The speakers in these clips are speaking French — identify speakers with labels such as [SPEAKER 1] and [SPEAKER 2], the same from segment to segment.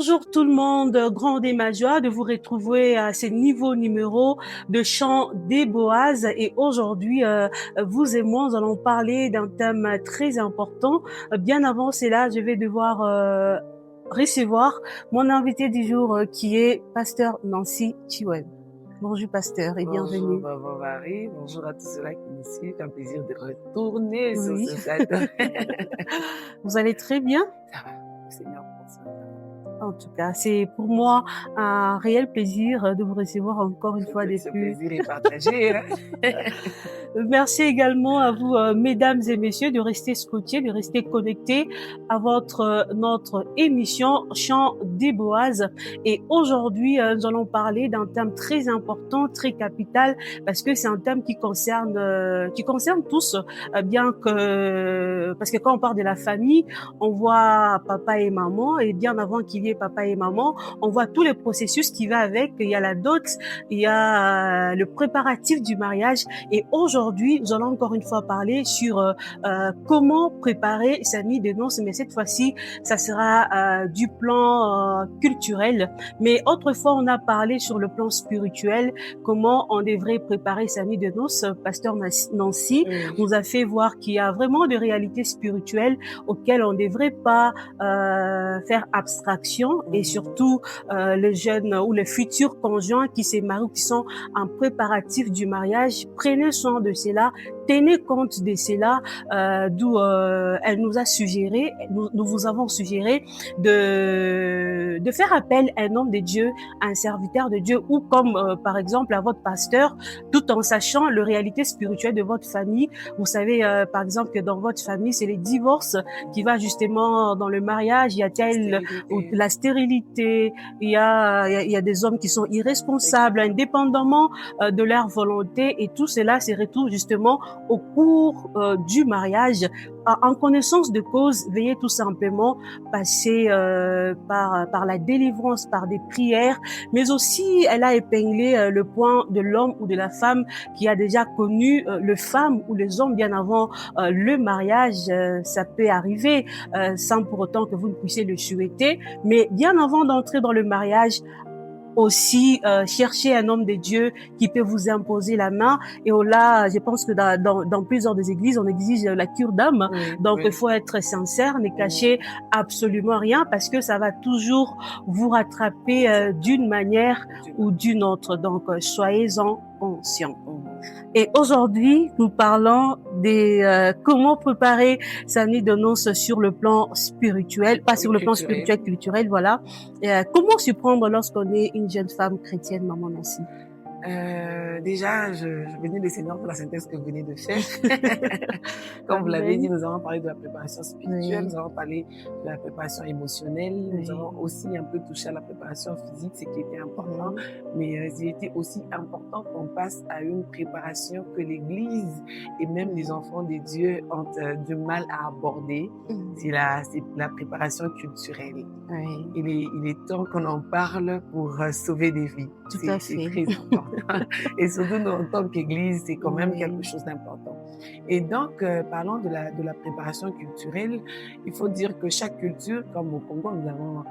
[SPEAKER 1] Bonjour tout le monde, grande est ma joie de vous retrouver à ce nouveau numéro de Chant des Boaz. Et aujourd'hui, vous et moi, nous allons parler d'un thème très important. Bien avant cela, je vais devoir recevoir mon invité du jour qui est Pasteur Nancy Chiweb. Bonjour Pasteur et bienvenue.
[SPEAKER 2] Bonjour Maman Marie, bonjour à tous ceux-là qui nous suivent. C'est un plaisir de retourner sur
[SPEAKER 1] Oui.
[SPEAKER 2] ce plateau.
[SPEAKER 1] Vous allez très bien?
[SPEAKER 2] Ça va, le Seigneur prend soin de nous.
[SPEAKER 1] En tout cas, c'est pour moi un réel plaisir de vous recevoir encore une fois de
[SPEAKER 2] Ce
[SPEAKER 1] plus.
[SPEAKER 2] plaisir est partagé.
[SPEAKER 1] Merci également à vous, mesdames et messieurs, de rester scotchés, de rester connectés à notre émission Chant des Boaz. Et aujourd'hui, nous allons parler d'un thème très important, très capital, parce que c'est un thème qui concerne tous, parce que quand on parle de la famille, on voit papa et maman, et bien avant qu'il y ait papa et maman, on voit tous les processus qui va avec. Il y a la dot, il y a le préparatif du mariage, et aujourd'hui, nous allons encore une fois parler sur comment préparer sa nuit de noces, mais cette fois-ci, ça sera du plan culturel. Mais autrefois, on a parlé sur le plan spirituel, comment on devrait préparer sa nuit de noces. Pasteur Nancy nous a fait voir qu'il y a vraiment des réalités spirituelles auxquelles on ne devrait pas faire abstraction, et surtout les jeunes ou les futurs conjoints qui se marient ou qui sont en préparatif du mariage, prenez soin de cela, tenez compte de cela, d'où elle nous a suggéré, nous vous avons suggéré de faire appel à un homme de Dieu, à un serviteur de Dieu, ou comme par exemple à votre pasteur, tout en sachant la réalité spirituelle de votre famille. Vous savez par exemple que dans votre famille, c'est les divorces qui va justement dans le mariage, il y a la stérilité, il y a des hommes qui sont irresponsables, indépendamment de leur volonté, et tout cela se retrouve justement au cours du mariage. En connaissance de cause, veillez tout simplement passer par la délivrance, par des prières, mais aussi elle a épinglé le point de l'homme ou de la femme qui a déjà connu le femme ou les hommes bien avant le mariage. Ça peut arriver sans pour autant que vous ne puissiez le souhaiter, mais bien avant d'entrer dans le mariage, aussi chercher un homme de Dieu qui peut vous imposer la main. Et là, je pense que dans plusieurs des églises, on exige la cure d'âme. Donc, il faut être sincère, ne cacher absolument rien, parce que ça va toujours vous rattraper d'une manière ou d'une autre. Donc, soyez-en conscients. Et aujourd'hui, nous parlons des comment préparer sa nuit de noces sur le plan spirituel, pas sur le plan spirituel, culturel, voilà. Et, comment s'y prendre lorsqu'on est une jeune femme chrétienne, maman Nancy?
[SPEAKER 2] Déjà, je bénis le Seigneur pour la synthèse que vous venez de faire. Comme vous l'avez dit, nous avons parlé de la préparation spirituelle, nous avons parlé de la préparation émotionnelle, nous avons aussi un peu touché à la préparation physique, ce qui était important, mais il était aussi important qu'on passe à une préparation que l'Église et même les enfants de Dieu ont du mal à aborder. C'est la préparation culturelle. Il est temps qu'on en parle pour sauver des vies.
[SPEAKER 1] Tout à fait.
[SPEAKER 2] C'est très important. Et surtout, nous, en tant qu'Église, c'est quand même quelque chose d'important. Et donc, parlant de la préparation culturelle, il faut dire que chaque culture, comme au Congo, nous avons,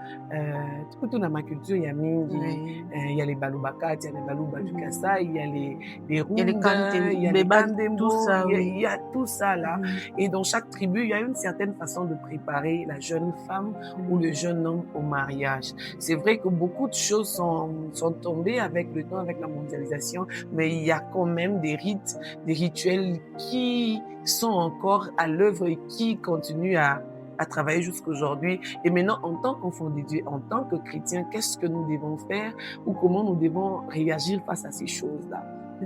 [SPEAKER 2] tout dans ma culture, il y a il y a les Balubakat, il y a les Baluba du Kassa, il y a les Rumba, il y a les Bandembo, il y a tout ça là. Et dans chaque tribu, il y a une certaine façon de préparer la jeune femme ou le jeune homme au mariage. C'est vrai que beaucoup de choses sont tombées avec le temps, avec la mondialisation, mais il y a quand même des rites, des rituels qui sont encore à l'œuvre et qui continuent à travailler jusqu'aujourd'hui. Et maintenant, en tant qu'enfant de Dieu, en tant que chrétien, qu'est-ce que nous devons faire ou comment nous devons réagir face à ces choses-là?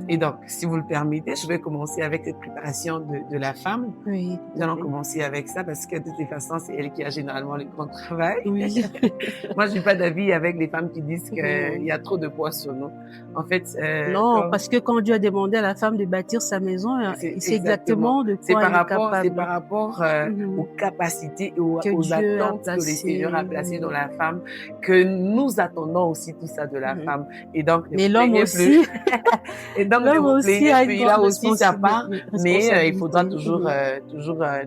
[SPEAKER 2] Et donc, si vous le permettez, je vais commencer avec cette préparation de la femme.
[SPEAKER 1] Oui.
[SPEAKER 2] Nous allons commencer avec ça parce que de toute façon, c'est elle qui a généralement le grand travail.
[SPEAKER 1] Oui.
[SPEAKER 2] Moi, je suis pas d'avis avec les femmes qui disent qu'il y a trop de poids sur nous. En fait,
[SPEAKER 1] non, parce que quand Dieu a demandé à la femme de bâtir sa maison, c'est exactement de quoi elle est capable.
[SPEAKER 2] C'est par rapport aux capacités et aux attentes que le Seigneur a placées dans la femme que nous attendons aussi tout ça de la femme. Et donc,
[SPEAKER 1] mais l'homme aussi.
[SPEAKER 2] Et donc,
[SPEAKER 1] l'homme aussi
[SPEAKER 2] il a aussi sa part, mais il faudra toujours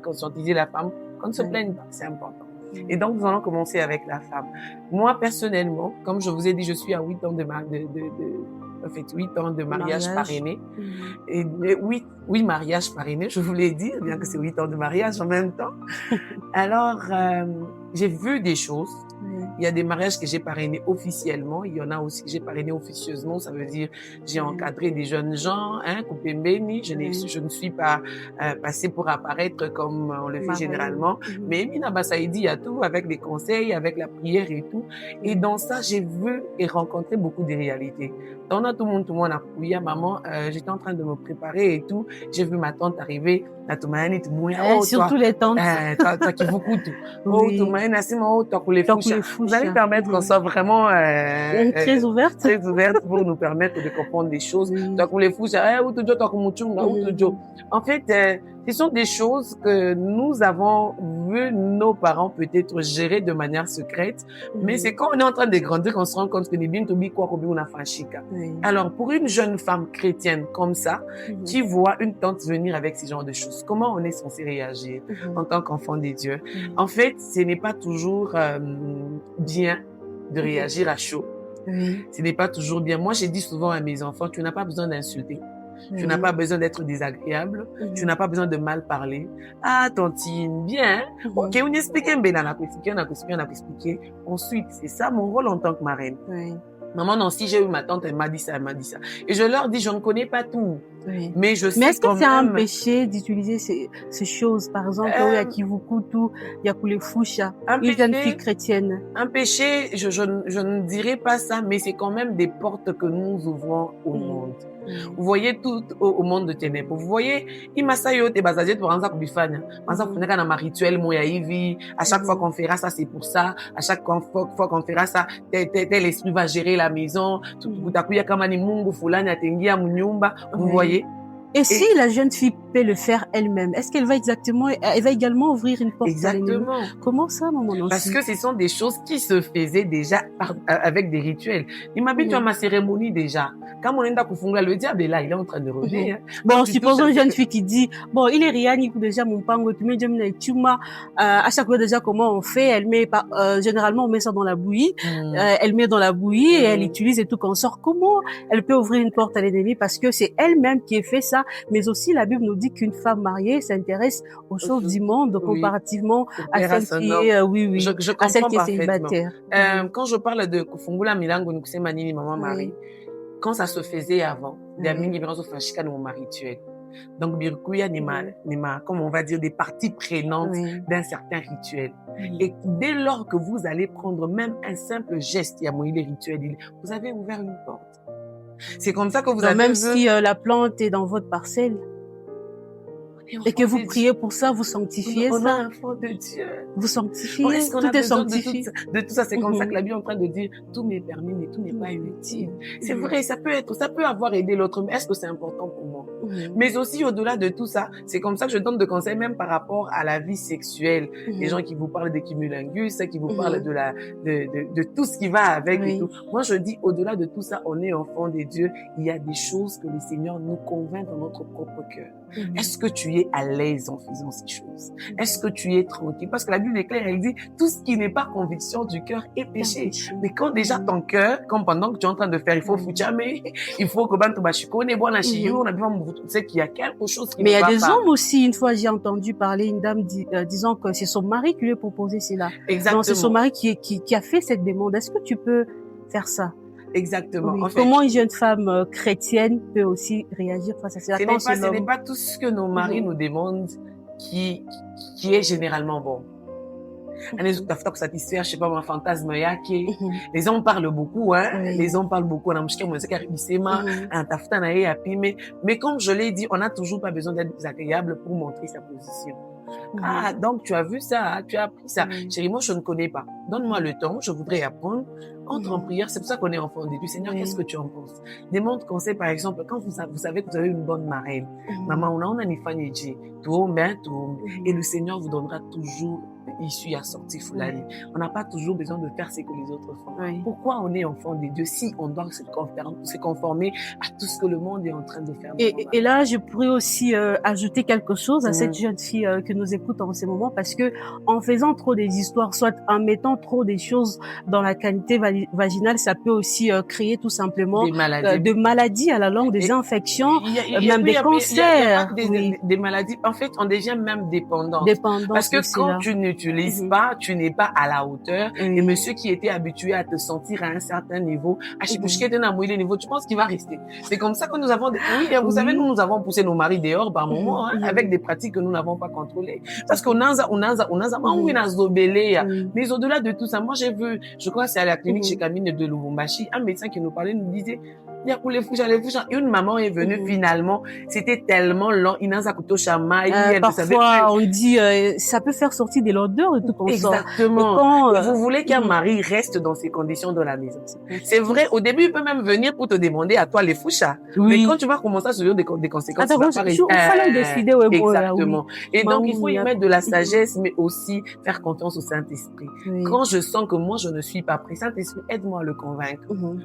[SPEAKER 2] conscientiser la femme qu'on ne se plaigne pas, c'est important. Et donc, nous allons commencer avec la femme. Moi, personnellement, comme je vous ai dit, je suis à 8 ans en fait, 8 ans de mariage parrainé. Et 8 mariages parrainés, je vous l'ai dit, bien que c'est 8 ans de mariage en même temps. Alors, j'ai vu des choses. Il y a des mariages que j'ai parrainés officiellement. Il y en a aussi que j'ai parrainé officieusement. Ça veut dire, j'ai encadré des jeunes gens, coupé béni. Je ne suis pas passée pour apparaître comme on le fait généralement. Mais Mina Bassaïdi, il y a tout avec les conseils, avec la prière et tout. Et dans ça, j'ai vu et rencontré beaucoup de réalités. Dans tout le monde a couillé, maman, j'étais en train de me préparer et tout. J'ai vu ma tante arriver.
[SPEAKER 1] Surtout les tantes.
[SPEAKER 2] Toi qui vous coûte. Oh, toi, vous allez permettre qu'on soit vraiment
[SPEAKER 1] très ouverte
[SPEAKER 2] pour nous permettre de comprendre des choses. En fait, ce sont des choses que nous avons vu nos parents peut-être gérer de manière secrète, mais c'est quand on est en train de grandir qu'on se rend compte que ni bien tobi quoi qu'on a fashika. Alors pour une jeune femme chrétienne comme ça, qui voit une tante venir avec ce genre de choses, comment on est censé réagir en tant qu'enfant des dieux? En fait, ce n'est pas toujours bien de réagir à chaud. Ce n'est pas toujours bien. Moi, j'ai dit souvent à mes enfants, tu n'as pas besoin d'insulter. Tu n'as pas besoin d'être désagréable. Tu n'as pas besoin de mal parler. Ah, tontine, bien. Ok, on explique un peu, on a expliqué. Ensuite, c'est ça mon rôle en tant que marraine. Maman, non, si j'ai eu ma tante, elle m'a dit ça. Et je leur dis, je ne connais pas tout. Mais je sais.
[SPEAKER 1] Mais est-ce que c'est un péché d'utiliser ces choses? Par exemple, il y a Kivukutu, il y a Kulefusha, une jeune fille chrétienne.
[SPEAKER 2] Un péché, je ne dirais pas ça, mais c'est quand même des portes que nous ouvrons au monde. Vous voyez tout au monde de ténèbres. Vous voyez, imasayo te basajet pour anza kubifanya. Anza kufuneka na ma rituel moya hivi. À chaque fois qu'on fera ça, c'est pour ça. À chaque fois qu'on fera ça, tel esprit va gérer la maison. Kutakuya kama ni Mungu fulani atengia munyumba. Vous voyez?
[SPEAKER 1] Et si la jeune fille peut le faire elle-même, est-ce qu'elle va elle va également ouvrir une porte?
[SPEAKER 2] Exactement.
[SPEAKER 1] Comment ça, maman?
[SPEAKER 2] Parce que ce sont des choses qui se faisaient déjà avec des rituels. Il m'habite à ma cérémonie déjà. Quand on est dans le diable est là, il est en train de revenir.
[SPEAKER 1] Bon, supposons une jeune fille qui dit, bon, il est rien, il déjà mon pango, tu mets à chaque fois déjà comment on fait, elle met généralement on met ça dans la bouillie, elle met dans la bouillie et elle utilise et tout qu'on sort. Comment elle peut ouvrir une porte à l'ennemi? Parce que c'est elle-même qui a fait ça, mais aussi la Bible nous dit qu'une femme mariée s'intéresse aux choses du monde comparativement à celle qui est, à celle qui est célibataire.
[SPEAKER 2] Quand je parle de Kufungula Milango Nukuse Manini Maman Marie, quand ça se faisait avant, il y a une différence au mon rituel. Donc, Birkuya comme on va dire, des parties prenantes d'un certain rituel. Et dès lors que vous allez prendre même un simple geste, il y a les rituels, vous avez ouvert une porte. C'est comme ça que vous avez
[SPEAKER 1] même si la plante est dans votre parcelle. Et que vous priez pour ça, vous sanctifiez ça.
[SPEAKER 2] On est enfant de Dieu.
[SPEAKER 1] Vous sanctifiez,
[SPEAKER 2] tout est sanctifié. De tout ça, c'est comme ça que la Bible est en train de dire, tout m'est permis, mais tout n'est pas inutile. C'est vrai, ça peut avoir aidé l'autre, mais est-ce que c'est important pour moi? Mais aussi, au-delà de tout ça, c'est comme ça que je donne des conseils, même par rapport à la vie sexuelle. Les gens qui vous parlent de cumulingus, qui vous parlent de tout ce qui va avec et tout. Moi, je dis, au-delà de tout ça, on est enfant de Dieu. Il y a des choses que le Seigneur nous convainc dans notre propre cœur. Est-ce que tu es à l'aise en faisant ces choses? Est-ce que tu es tranquille? Parce que la Bible est claire, elle dit, tout ce qui n'est pas conviction du cœur est péché. Mais quand déjà ton cœur, comme pendant que tu es en train de faire, il faut fuchame, il faut que bantu bashikone, bon achiyo, on a besoin de tu sais qu'il y a quelque chose qui
[SPEAKER 1] mais
[SPEAKER 2] ne va pas.
[SPEAKER 1] Mais il y a des hommes aussi, une fois j'ai entendu parler une dame disant que c'est son mari qui lui a proposé cela.
[SPEAKER 2] Exactement.
[SPEAKER 1] Non, c'est son mari qui a fait cette demande. Est-ce que tu peux faire ça?
[SPEAKER 2] Exactement.
[SPEAKER 1] Oui.
[SPEAKER 2] En fait,
[SPEAKER 1] comment une jeune femme chrétienne peut aussi réagir face à cela?
[SPEAKER 2] Ce n'est pas tout ce que nos maris nous demandent qui est généralement bon. Satisfaire, je sais pas, mon fantasme les hommes parlent beaucoup, les hommes parlent beaucoup. Mais comme je l'ai dit, on n'a toujours pas besoin d'être désagréable pour montrer sa position. Ah, donc tu as vu ça, tu as appris ça. Chérie, moi je ne connais pas. Donne-moi le temps, je voudrais apprendre. Entre en prière, c'est pour ça qu'on est enfant de Dieu. Seigneur, qu'est-ce que tu en penses? Demande conseil, par exemple, quand vous savez que vous avez une bonne marraine. Maman, on a une famille, et le Seigneur vous donnera toujours issu à sortir Fulani. On n'a pas toujours besoin de faire ce que les autres font.
[SPEAKER 1] Oui.
[SPEAKER 2] Pourquoi on est enfant de Dieu si on doit se conformer à tout ce que le monde est en train de faire?
[SPEAKER 1] Et là, je pourrais aussi ajouter quelque chose à cette jeune fille que nous écoute en ce moment, parce que en faisant trop des histoires, soit en mettant trop des choses dans la cavité vaginale, ça peut aussi créer tout simplement de maladies à la longue, des infections, même des cancers.
[SPEAKER 2] Des maladies. En fait, on devient même dépendant. Parce que quand tu n'utilises pas, tu n'es pas à la hauteur. Et monsieur qui était habitué à te sentir à un certain niveau, tu penses qu'il va rester. C'est comme ça que nous avons... vous savez, nous avons poussé nos maris dehors par moment, avec des pratiques que nous n'avons pas contrôlées. Parce qu'on a mais au-delà de tout ça, moi j'ai vu, je crois que c'est à la clinique chez Camille de Lubumbashi, un médecin qui nous parlait, nous disait, il y a pour les fouches. Une maman est venue finalement, c'était tellement long,
[SPEAKER 1] parfois on dit, ça peut faire sortir de l'odeur et tout comme ça.
[SPEAKER 2] Exactement. Vous voulez qu'un mari reste dans ces conditions dans la maison. C'est vrai, au début, il peut même venir pour te demander à toi les fouches. Mais quand tu vas commencer à subir des conséquences,
[SPEAKER 1] il fallait décider.
[SPEAKER 2] Exactement. Et donc, il faut y mettre de la sagesse, mais aussi faire confiance au Saint-Esprit. Quand je sens que moi, je ne suis pas prêt, Saint-Esprit, aide-moi à le convaincre.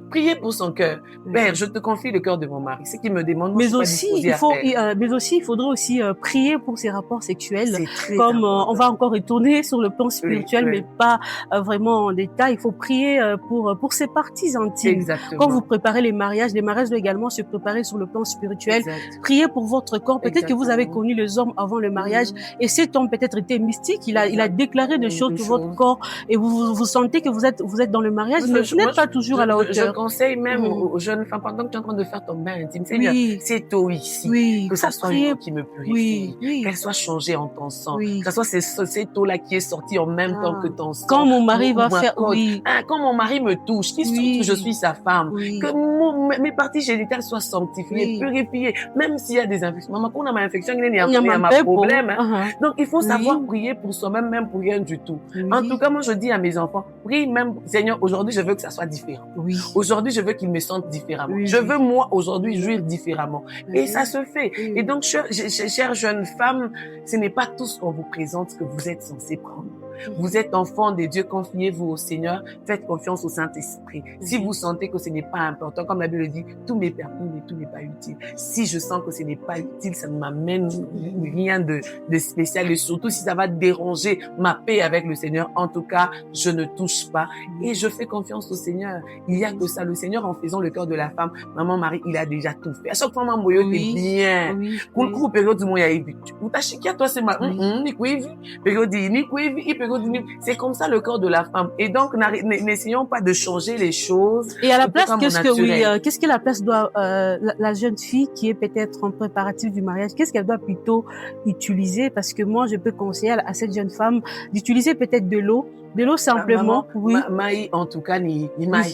[SPEAKER 2] Priez pour son cœur. Père, je te confie le cœur de mon mari. Ce qu'il me demande, moi,
[SPEAKER 1] mais aussi, il faudrait aussi prier pour ses rapports sexuels. Comme on va encore retourner sur le plan spirituel, mais pas vraiment en détail. Il faut prier pour ses parties intimes.
[SPEAKER 2] Exactement.
[SPEAKER 1] Quand vous préparez les mariages doivent également se préparer sur le plan spirituel. Priez pour votre corps. Peut-être que vous avez connu les hommes avant le mariage et cet homme peut-être était mystique. Il a déclaré des choses sur votre corps et vous sentez que vous êtes dans le mariage. Vous n'êtes pas toujours à la hauteur.
[SPEAKER 2] Je conseille même aux jeunes femmes, pendant que tu es en train de faire ton bain intime, Seigneur, c'est toi ici, que ça soit une qui me purifie, qu'elle soit changée en ton sang, que ça soit cette eau-là qui est sortie en même temps que ton sang.
[SPEAKER 1] Quand mon mari va faire,
[SPEAKER 2] quand mon mari me touche, qu'il sente que je suis sa femme, que mes parties génitales soient sanctifiées, purifiées, même s'il y a des infections. Maman, quand on a ma infection, il y a un problème. Donc, il faut savoir prier pour soi-même, même pour rien du tout. En tout cas, moi, je dis à mes enfants, prie même, Seigneur, aujourd'hui, je veux que ça soit différent. Aujourd'hui, je veux qu'ils me sentent différemment. Je veux, moi, aujourd'hui, jouir différemment. Et ça se fait. Et donc, chère jeune femme, ce n'est pas tout ce qu'on vous présente que vous êtes censé prendre. Vous êtes enfant de Dieu, confiez-vous au Seigneur, faites confiance au Saint-Esprit. Si vous sentez que ce n'est pas important, comme la Bible dit, tout m'est permis, mais tout n'est pas utile. Si je sens que ce n'est pas utile, ça ne m'amène rien de spécial, et surtout si ça va déranger ma paix avec le Seigneur, en tout cas, je ne touche pas et je fais confiance au Seigneur. Il y a que ça, le Seigneur, en faisant le cœur de la femme, maman Marie, il a déjà tout fait. À chaque fois, maman Moyo, t'es bien. Pour période du moyen, vous tâchez qui à toi, c'est ma, c'est comme ça le corps de la femme. Et donc, n'essayons pas de changer les choses.
[SPEAKER 1] Et à la place, qu'est-ce que la place doit, la jeune fille qui est peut-être en préparatif du mariage, qu'est-ce qu'elle doit plutôt utiliser? Parce que moi, je peux conseiller à cette jeune femme d'utiliser peut-être de l'eau simplement.
[SPEAKER 2] Maï, en tout cas, ni maï.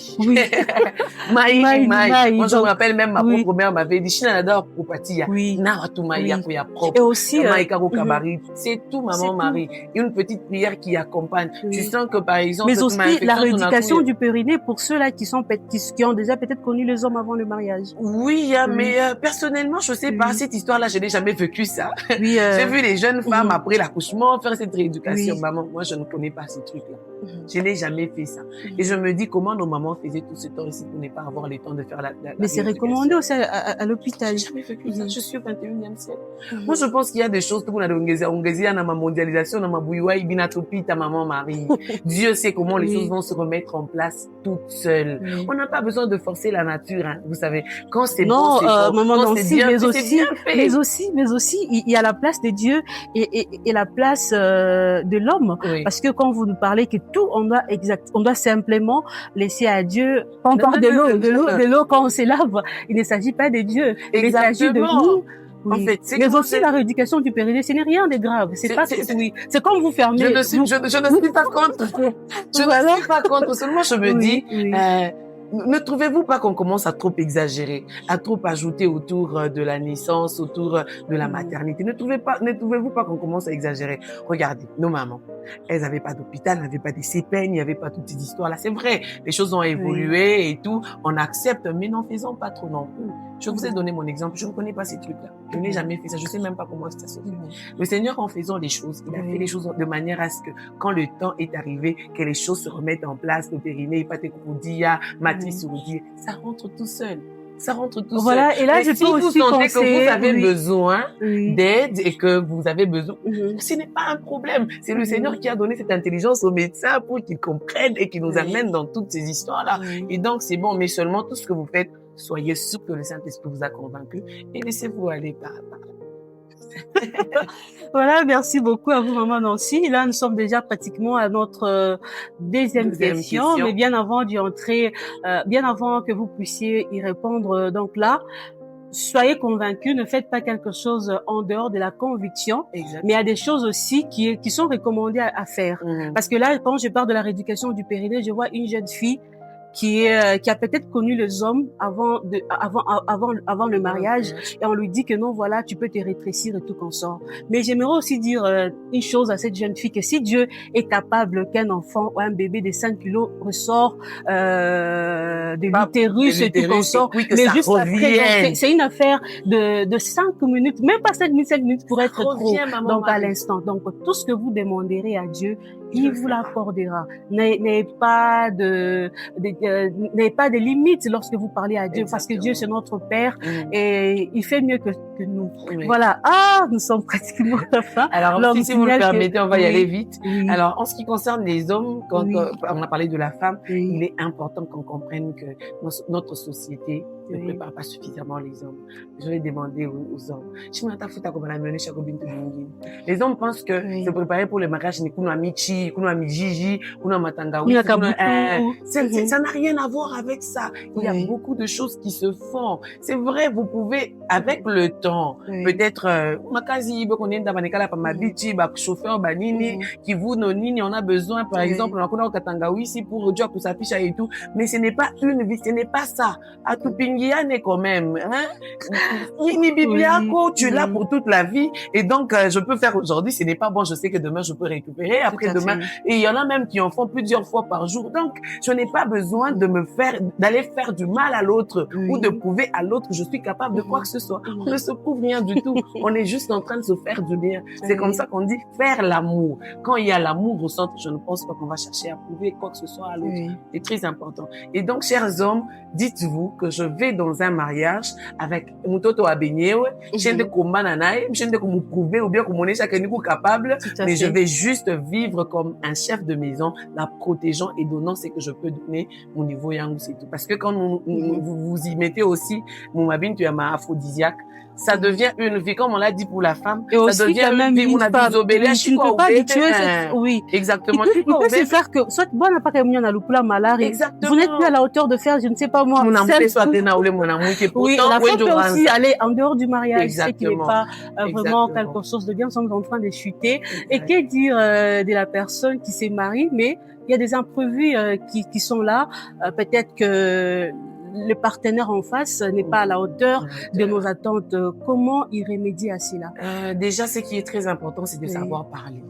[SPEAKER 2] Maï. Moi, je me rappelle même ma propre mère m'avait dit, Chinanador, pour partir, et
[SPEAKER 1] aussi,
[SPEAKER 2] c'est tout, maman Marie. Une petite prière qui accompagne. Tu sens que, par exemple,
[SPEAKER 1] mais aussi la rééducation du périnée pour ceux-là qui ont déjà peut-être connu les hommes avant le mariage.
[SPEAKER 2] Oui, mais personnellement, je sais pas, cette histoire-là, je n'ai jamais vécu ça. J'ai vu les jeunes femmes après l'accouchement faire cette rééducation. Maman, moi, je ne connais pas ce truc-là. Je n'ai jamais fait ça. Et je me dis comment nos mamans faisaient tout ce temps ici pour ne pas avoir le temps de faire la
[SPEAKER 1] mais c'est recommandé aussi à l'hôpital.
[SPEAKER 2] J'ai jamais vécu ça. Je suis au 21e siècle. Moi, je pense qu'il y a des choses que vous n'avez dans ma mondialisation, dans ma bouilloire, ta maman Marie. Dieu sait comment les choses vont se remettre en place toutes seules. On n'a pas besoin de forcer la nature, hein. Vous savez, quand c'est bon, c'est bon.
[SPEAKER 1] Maman, quand c'est bien, mais aussi, il y a la place de Dieu et la place de l'homme. Parce que quand vous nous parlez que tout, on doit simplement laisser à Dieu. Quand on parle de l'eau quand on se lave, il ne s'agit pas de Dieu. Il s'agit de nous. En fait, mais aussi la rééducation du périnée, ce n'est rien de grave. C'est comme vous fermez.
[SPEAKER 2] Je ne suis pas contre. Je ne suis pas contre. Seulement, je me dis, ne trouvez-vous pas qu'on commence à trop exagérer, à trop ajouter autour de la naissance, autour de la maternité? Ne trouvez-vous pas qu'on commence à exagérer? Regardez, nos mamans, elles n'avaient pas d'hôpital, elles n'avaient pas de CPN, il n'y avait pas toutes ces histoires-là. C'est vrai, les choses ont évolué et tout, on accepte, mais n'en faisons pas trop non plus. Je vous ai donné mon exemple, je ne connais pas ces trucs-là. Je n'ai jamais fait ça, je ne sais même pas comment ça se fait. Le Seigneur, en faisant les choses, il a fait les choses de manière à ce que, quand le temps est arrivé, que les choses se remettent en place, le périnée, matrice ça rentre tout seul. Ça rentre tout
[SPEAKER 1] voilà,
[SPEAKER 2] seul.
[SPEAKER 1] Et là,
[SPEAKER 2] mais
[SPEAKER 1] je
[SPEAKER 2] si
[SPEAKER 1] peux
[SPEAKER 2] vous
[SPEAKER 1] aussi
[SPEAKER 2] sentez que vous avez
[SPEAKER 1] conseiller,
[SPEAKER 2] besoin d'aide et que vous avez besoin, ce n'est pas un problème. C'est le Seigneur qui a donné cette intelligence aux médecins pour qu'ils comprennent et qu'ils nous amènent dans toutes ces histoires-là. Et donc, c'est bon, mais seulement tout ce que vous faites, soyez sûr que le Saint-Esprit vous a convaincu et laissez-vous aller par là.
[SPEAKER 1] Voilà, merci beaucoup à vous, maman Nancy. Là, nous sommes déjà pratiquement à notre deuxième question, mais bien avant d'y entrer, bien avant que vous puissiez y répondre, donc là, soyez convaincus, ne faites pas quelque chose en dehors de la conviction, mais il y a des choses aussi qui sont recommandées à faire. Parce que là, quand je parle de la rééducation du périnée, je vois une jeune fille qui a peut-être connu les hommes avant le mariage, et on lui dit que non, voilà, tu peux te rétrécir et tout consort. Mais j'aimerais aussi dire une chose à cette jeune fille, que si Dieu est capable qu'un enfant ou un bébé de 5 kilos ressort de l'utérus et tout consort,
[SPEAKER 2] oui,
[SPEAKER 1] mais juste après, c'est une affaire de 5 minutes, même pas 5 minutes pour être trop. Donc à l'instant, donc tout ce que vous demanderez à Dieu, il vous l'accordera. N'ayez pas de limites lorsque vous parlez à Dieu, parce que Dieu, c'est notre Père et il fait mieux que nous. Voilà. Nous sommes pratiquement à la fin.
[SPEAKER 2] Alors, si vous le permettez, on va y aller vite. Alors, en ce qui concerne les hommes, quand on a parlé de la femme, il est important qu'on comprenne que notre société ne prépare pas suffisamment les hommes. Je vais demander aux hommes. Les hommes pensent que se préparer pour le mariage, ça n'a rien à voir avec ça. Il y a beaucoup de choses qui se font. C'est vrai, vous pouvez, avec le temps, peut-être, on a besoin, par exemple, pour et tout, mais ce n'est pas une vie, ce n'est pas ça. Quand même, hein? Tu es là pour toute la vie, et donc, je peux faire aujourd'hui, ce n'est pas bon, je sais que demain, je peux récupérer, après demain, et il y en a même qui en font plusieurs fois par jour. Donc, je n'ai pas besoin d'aller faire du mal à l'autre, ou de prouver à l'autre que je suis capable de quoi que ce soit. On ne se prouve rien du tout. On est juste en train de se faire du bien. C'est comme ça qu'on dit faire l'amour. Quand il y a l'amour au centre, je ne pense pas qu'on va chercher à prouver quoi que ce soit à l'autre. C'est très important. Et donc, chers hommes, dites-vous que je vais dans un mariage avec Mutoto Abenyewe, de Kombananae, de me prouver ou bien que mon échec est capable, mais je vais juste vivre comme un chef de maison, la protégeant et donnant ce que je peux donner au niveau yang, c'est tout. Parce que quand vous y mettez aussi, mon mabine, tu as ma aphrodisiaque, ça devient une vie, comme on l'a dit pour la femme,
[SPEAKER 1] et aussi
[SPEAKER 2] ça devient une vie, on a dit
[SPEAKER 1] tu ne peux pas habituer oui.
[SPEAKER 2] Exactement.
[SPEAKER 1] Il peut se faire que, soit bon, n'a pas qu'à venir à l'oupla malari.
[SPEAKER 2] Exactement.
[SPEAKER 1] Vous n'êtes plus à la hauteur de faire, je ne sais pas moi.
[SPEAKER 2] Oui, la femme
[SPEAKER 1] peut aussi aller en dehors du mariage.
[SPEAKER 2] Exactement.
[SPEAKER 1] C'est qu'il n'est pas vraiment quelque chose de bien. Nous sommes en train de chuter. Et que dire de la personne qui s'est mariée, mais il y a des imprévus qui sont là. Peut-être que le partenaire en face n'est pas à la hauteur de nos attentes. Comment y remédier à cela?
[SPEAKER 2] Déjà, ce qui est très important, c'est de savoir parler.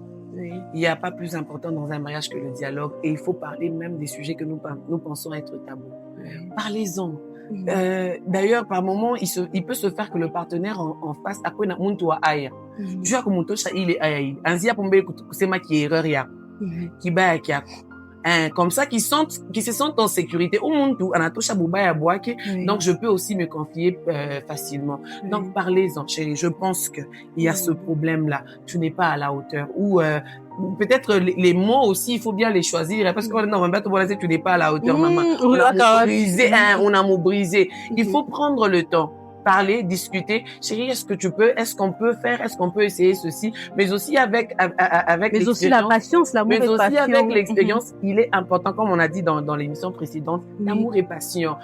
[SPEAKER 2] Il n'y a pas plus important dans un mariage que le dialogue, et il faut parler même des sujets que nous pensons être tabous. Parlez-en. D'ailleurs, par moment, il peut se faire que le partenaire en face a quoi muntu wa aya. Tu vois que mon tocha il est aya. Anzia pombe c'est ma qui erreur ya. Qui ba qui a comme ça, qui se sentent en sécurité. Au monde où anatosha bubaya boake, donc je peux aussi me confier facilement. Donc parlez-en, chérie. Je pense que il y a ce problème-là. Tu n'es pas à la hauteur. Ou peut-être les mots aussi, il faut bien les choisir. Parce que non, tu n'es pas à la hauteur, maman. On a mot brisé. Il faut prendre le temps. Parler, discuter. Chérie, est-ce qu'on peut faire, est-ce qu'on peut essayer ceci? Mais aussi avec
[SPEAKER 1] mais aussi la patience, l'amour et
[SPEAKER 2] mais aussi
[SPEAKER 1] patient.
[SPEAKER 2] avec l'expérience, il est important, comme on a dit dans l'émission précédente, l'amour est patient.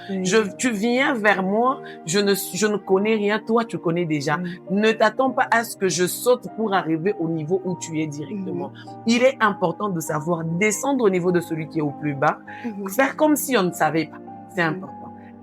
[SPEAKER 2] Tu viens vers moi, je ne connais rien, toi tu connais déjà. Ne t'attends pas à ce que je saute pour arriver au niveau où tu es directement. Il est important de savoir descendre au niveau de celui qui est au plus bas, faire comme si on ne savait pas. c'est important.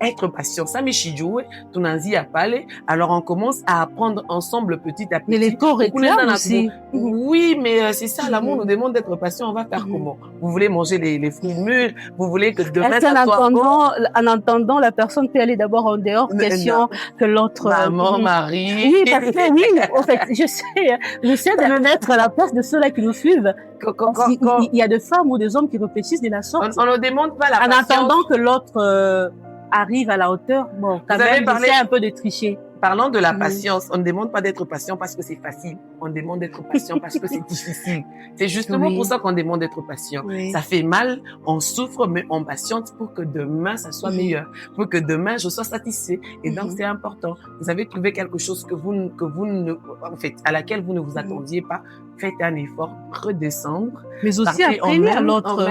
[SPEAKER 2] Être patient. Ça, mais Shijoué, Tunanzi a parlé. Alors, on commence à apprendre ensemble petit à petit.
[SPEAKER 1] Mais les corps réclament aussi.
[SPEAKER 2] Oui, mais c'est ça, l'amour nous demande d'être patient. On va faire comment? Vous voulez manger les fruits mûrs? Vous voulez que demain, ça soit bon?
[SPEAKER 1] En entendant, la personne peut aller d'abord en dehors, question que l'autre...
[SPEAKER 2] Maman, Marie.
[SPEAKER 1] Oui, parce que oui, en fait, j'essaie de me mettre à la place de ceux-là qui nous suivent. Il y a des femmes ou des hommes qui réfléchissent de la sorte.
[SPEAKER 2] On ne demande pas la patience.
[SPEAKER 1] En attendant que l'autre arrive à la hauteur, bon, quand même, j'essaie un peu de tricher.
[SPEAKER 2] Parlant de la patience, on ne demande pas d'être patient parce que c'est facile. On demande d'être patient parce que c'est difficile. C'est justement pour ça qu'on demande d'être patient. Ça fait mal, on souffre, mais on patiente pour que demain, ça soit meilleur. Pour que demain, je sois satisfait. Et donc, c'est important. Vous avez trouvé quelque chose en fait, à laquelle vous ne vous attendiez pas. Faites un effort, redescendre.
[SPEAKER 1] Mais aussi apprendre à l'autre.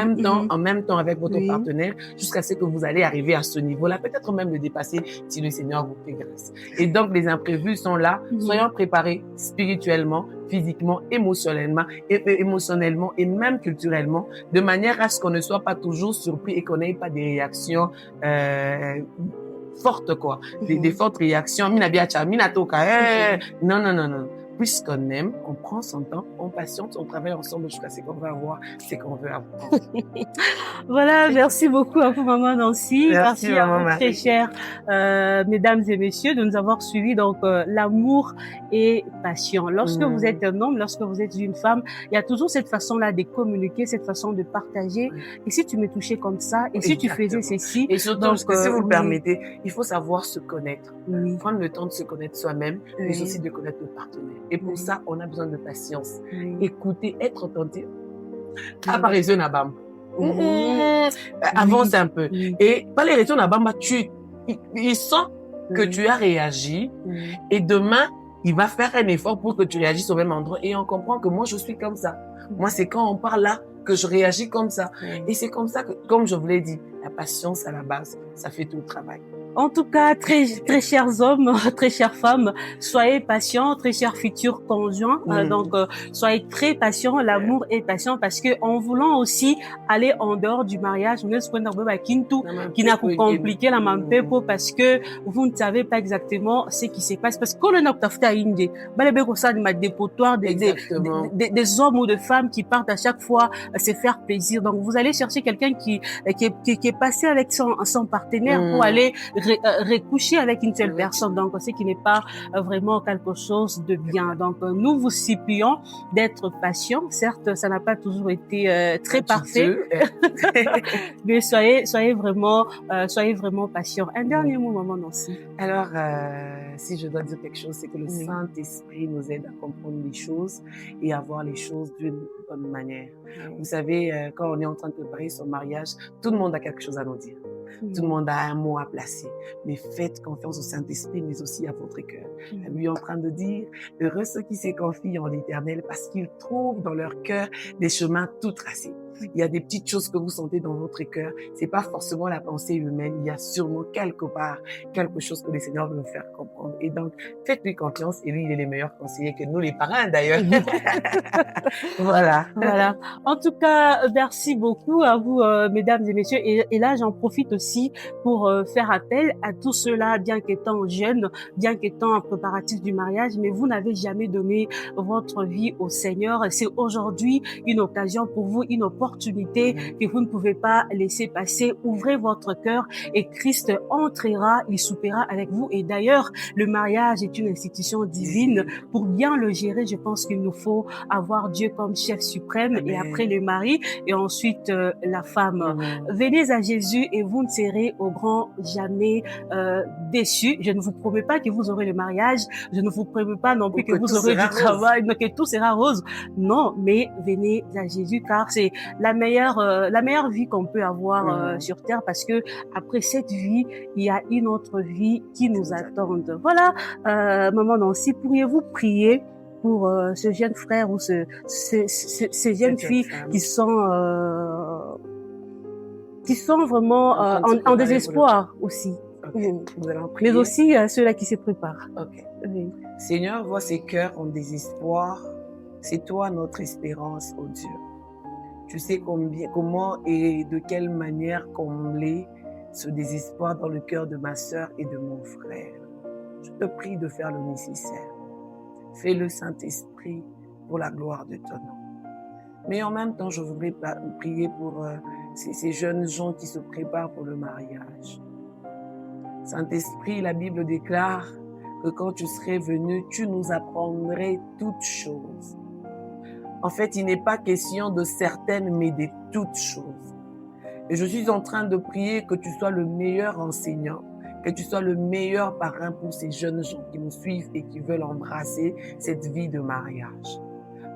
[SPEAKER 2] En même temps avec votre partenaire, jusqu'à ce que vous allez arriver à ce niveau-là. Peut-être même le dépasser si le Seigneur vous fait grâce. Et donc, les imprévus sont là. Soyons préparés spirituellement, physiquement, émotionnellement et même culturellement, de manière à ce qu'on ne soit pas toujours surpris et qu'on n'ait pas des réactions fortes, quoi. Des fortes réactions. Non. Puisqu'on aime, on prend son temps, on patiente, on travaille ensemble jusqu'à ce qu'on va avoir ce qu'on veut avoir.
[SPEAKER 1] Voilà, merci beaucoup à vous, Maman Nancy.
[SPEAKER 2] Merci
[SPEAKER 1] à
[SPEAKER 2] Maman
[SPEAKER 1] vous,
[SPEAKER 2] Marie.
[SPEAKER 1] très chers mesdames et messieurs, de nous avoir suivis. Donc, l'amour et passion. Lorsque vous êtes un homme, lorsque vous êtes une femme, il y a toujours cette façon-là de communiquer, cette façon de partager. Et si tu me touchais comme ça, et si tu faisais ceci.
[SPEAKER 2] Et surtout, donc, si vous le permettez, il faut savoir se connaître. Prendre le temps de se connaître soi-même, mais aussi de connaître le partenaire. Et pour ça, on a besoin de patience. Écouter, être attentif. Pas raison à Bamba. Avance un peu. Et pas les raisons à Bamba, il sent que tu as réagi. Et demain, il va faire un effort pour que tu réagisses au même endroit. Et on comprend que moi, je suis comme ça. Moi, c'est quand on parle là que je réagis comme ça. Et c'est comme ça que, comme je vous l'ai dit, la patience à la base, ça fait tout le travail.
[SPEAKER 1] En tout cas, très chers hommes, très chères femmes, soyez patients, très chers futurs conjoints. Donc, soyez très patients. L'amour est patient parce que en voulant aussi aller en dehors du mariage, nous qui n'a pas compliqué la mampepo parce que vous ne savez pas exactement ce qui se passe. Parce qu'on a tafuta inde, dépotoir des hommes ou de femmes qui partent à chaque fois se faire plaisir. Donc, vous allez chercher quelqu'un qui est passé avec son partenaire pour aller recoucher avec une seule personne, donc ce qui n'est pas vraiment quelque chose de bien. Donc nous vous supplions d'être patients. Certes, ça n'a pas toujours été très parfait, mais soyez vraiment patients. Un dernier mot, Maman Nancy.
[SPEAKER 2] Alors, si je dois dire quelque chose, c'est que le Saint-Esprit nous aide à comprendre les choses et à voir les choses d'une bonne manière. Vous savez, quand on est en train de préparer son mariage, tout le monde a quelque chose à nous dire. Tout le monde a un mot à placer. Mais faites confiance au Saint-Esprit, mais aussi à votre cœur. Lui est en train de dire, heureux ceux qui se confient en l'Éternel parce qu'ils trouvent dans leur cœur des chemins tout tracés. Il y a des petites choses que vous sentez dans votre cœur. C'est pas forcément la pensée humaine. Il y a sûrement quelque part quelque chose que le Seigneur veut nous faire comprendre. Et donc, faites-lui confiance. Et lui, il est le meilleur conseiller que nous, les parents, d'ailleurs. Voilà.
[SPEAKER 1] En tout cas, merci beaucoup à vous, mesdames et messieurs. Et là, j'en profite aussi pour faire appel à tous ceux-là, bien qu'étant jeunes, bien qu'étant en préparatif du mariage, mais vous n'avez jamais donné votre vie au Seigneur. C'est aujourd'hui une occasion pour vous, une opportunité que vous ne pouvez pas laisser passer. Ouvrez votre cœur et Christ entrera, il soupera avec vous. Et d'ailleurs, le mariage est une institution divine. Pour bien le gérer, je pense qu'il nous faut avoir Dieu comme chef suprême. Et après le mari et ensuite la femme. Venez à Jésus et vous ne serez au grand jamais déçus. Je ne vous promets pas que vous aurez le mariage. Je ne vous promets pas non plus que vous aurez du travail, que tout sera rose. Non, mais venez à Jésus car c'est la meilleure vie qu'on peut avoir sur terre parce que après cette vie, il y a une autre vie qui nous attend. Voilà, Maman Nancy, pourriez-vous prier pour ce jeune frère ou ces jeunes filles qui sont vraiment en désespoir aussi. Mais aussi ceux-là qui se préparent.
[SPEAKER 2] Seigneur, vois ces cœurs en désespoir. C'est toi notre espérance, oh Dieu. Tu sais comment et de quelle manière combler ce désespoir dans le cœur de ma sœur et de mon frère. Je te prie de faire le nécessaire. Fais le Saint-Esprit pour la gloire de ton nom. Mais en même temps, je voudrais prier pour ces jeunes gens qui se préparent pour le mariage. Saint-Esprit, la Bible déclare que quand tu serais venu, tu nous apprendrais toutes choses. En fait, il n'est pas question de certaines, mais de toutes choses. Et je suis en train de prier que tu sois le meilleur enseignant, que tu sois le meilleur parrain pour ces jeunes gens qui nous suivent et qui veulent embrasser cette vie de mariage.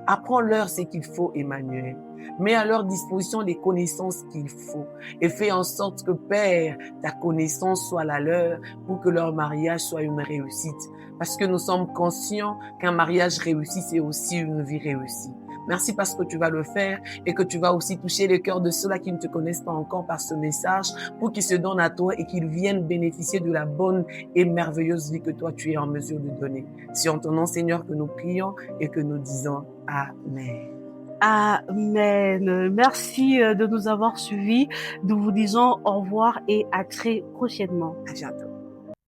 [SPEAKER 2] Apprends-leur ce qu'il faut, Emmanuel. Mets à leur disposition les connaissances qu'il faut et fais en sorte que, Père, ta connaissance soit la leur pour que leur mariage soit une réussite. Parce que nous sommes conscients qu'un mariage réussi, c'est aussi une vie réussie. Merci parce que tu vas le faire et que tu vas aussi toucher le cœur de ceux-là qui ne te connaissent pas encore par ce message pour qu'ils se donnent à toi et qu'ils viennent bénéficier de la bonne et merveilleuse vie que toi, tu es en mesure de donner. C'est en ton nom, Seigneur, que nous prions et que nous disons Amen.
[SPEAKER 1] Amen. Merci de nous avoir suivis. Nous vous disons au revoir et à très prochainement.
[SPEAKER 2] À bientôt.